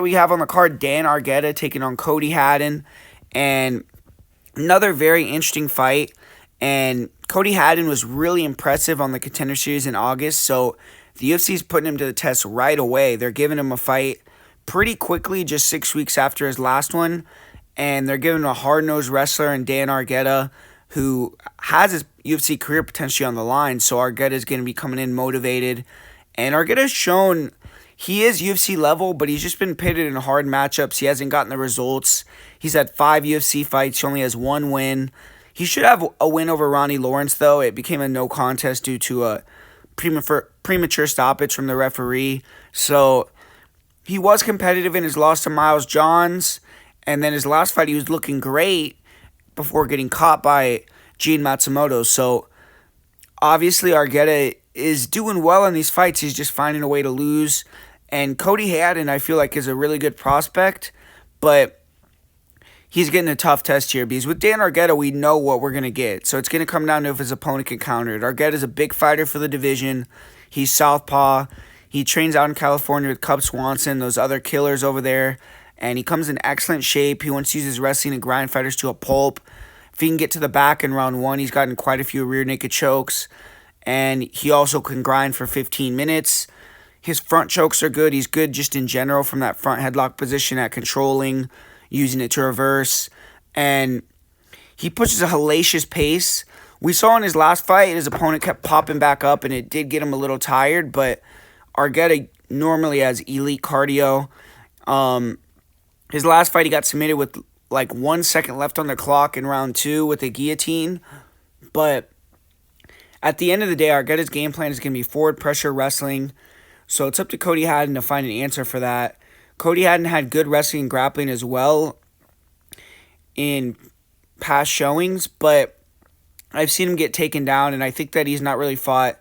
We have on the card Dan Argueta taking on Cody Haddon, and another very interesting fight. And Cody Haddon was really impressive on the Contender Series in August, so the UFC is putting him to the test right away. They're giving him a fight pretty quickly, just 6 weeks after his last one, and they're giving him a hard-nosed wrestler in Dan Argueta, who has his UFC career potentially on the line. So Argueta is going to be coming in motivated, and Argueta's shown he is UFC level, but he's just been pitted in hard matchups. He hasn't gotten the results. He's had 5 UFC fights. He only has 1 win. He should have a win over Ronnie Lawrence, though. It became a no contest due to a premature stoppage from the referee. So he was competitive in his loss to Miles Johns. And then his last fight, he was looking great before getting caught by Gene Matsumoto. So obviously, Argueta is doing well in these fights. He's just finding a way to lose. And Cody Haddon, I feel like, is a really good prospect, but he's getting a tough test here because with Dan Argueta, we know what we're going to get. So it's going to come down to if his opponent can counter it. Argueta's a big fighter for the division. He's southpaw. He trains out in California with Cub Swanson, those other killers over there, and he comes in excellent shape. He wants to use his wrestling and grind fighters to a pulp. If he can get to the back in round 1, he's gotten quite a few rear naked chokes, and he also can grind for 15 minutes. His front chokes are good. He's good just in general from that front headlock position at controlling, using it to reverse. And he pushes a hellacious pace. We saw in his last fight, his opponent kept popping back up, and it did get him a little tired. But Argueta normally has elite cardio. His last fight, he got submitted with like 1 second left on the clock in round 2 with a guillotine. But at the end of the day, Argueta's game plan is going to be forward pressure wrestling. So it's up to Cody Haddon to find an answer for that. Cody Haddon had good wrestling and grappling as well in past showings, but I've seen him get taken down, and I think that he's not really fought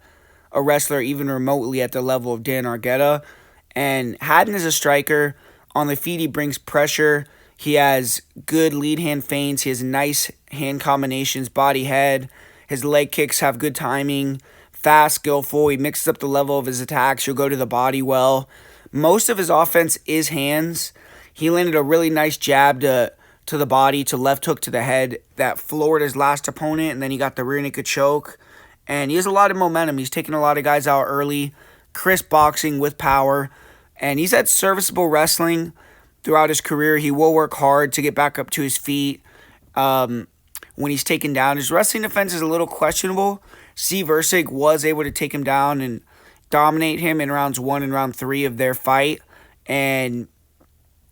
a wrestler even remotely at the level of Dan Argueta. And Haddon is a striker. On the feet, he brings pressure. He has good lead hand feints. He has nice hand combinations, body head. His leg kicks have good timing. Fast, skillful. He mixes up the level of his attacks. He'll go to the body well. Most of his offense is hands. He landed a really nice jab to the body, to left hook to the head that floored his last opponent, and then he got the rear naked choke. And he has a lot of momentum. He's taking a lot of guys out early. Crisp boxing with power. And he's had serviceable wrestling throughout his career. He will work hard to get back up to his feet when he's taken down. His wrestling defense is a little questionable. Steve Erceg was able to take him down and dominate him in rounds 1 and round 3 of their fight. And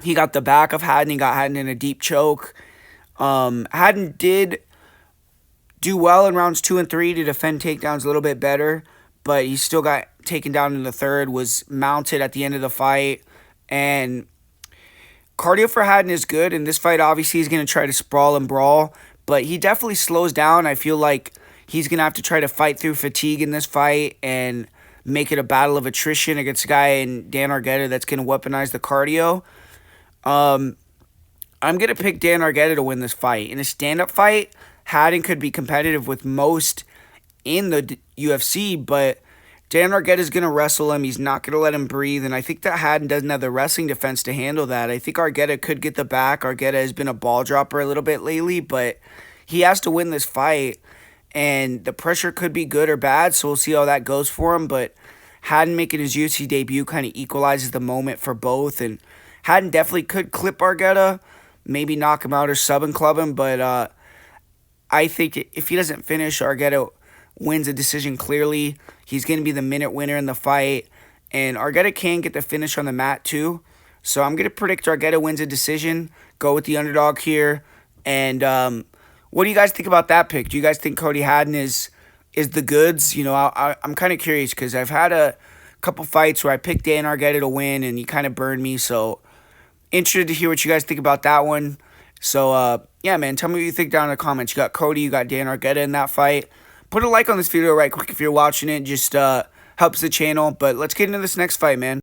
he got the back of Haddon. He got Haddon in a deep choke. Haddon did do well in rounds 2 and 3 to defend takedowns a little bit better, but he still got taken down in the third, was mounted at the end of the fight. And cardio for Haddon is good. In this fight, obviously, he's going to try to sprawl and brawl, but he definitely slows down. I feel like he's going to have to try to fight through fatigue in this fight and make it a battle of attrition against a guy in Dan Argueta that's going to weaponize the cardio. I'm going to pick Dan Argueta to win this fight. In a stand-up fight, Haddon could be competitive with most in the UFC, but Dan Argueta is going to wrestle him. He's not going to let him breathe, and I think that Haddon doesn't have the wrestling defense to handle that. I think Argueta could get the back. Argueta has been a ball dropper a little bit lately, but he has to win this fight. And the pressure could be good or bad, so we'll see how that goes for him. But Haddon making his UFC debut kind of equalizes the moment for both. And Haddon definitely could clip Argueta, maybe knock him out or sub and club him. But I think if he doesn't finish, Argueta wins a decision clearly. He's going to be the minute winner in the fight. And Argueta can get the finish on the mat too. So I'm going to predict Argueta wins a decision. Go with the underdog here. And what do you guys think about that pick? Do you guys think Cody Haddon is the goods? You know, I'm kind of curious because I've had a couple fights where I picked Dan Argueta to win and he kind of burned me. So interested to hear what you guys think about that one. So, yeah, man, tell me what you think down in the comments. You got Cody, you got Dan Argueta in that fight. Put a like on this video right quick if you're watching it. Just helps the channel. But let's get into this next fight, man.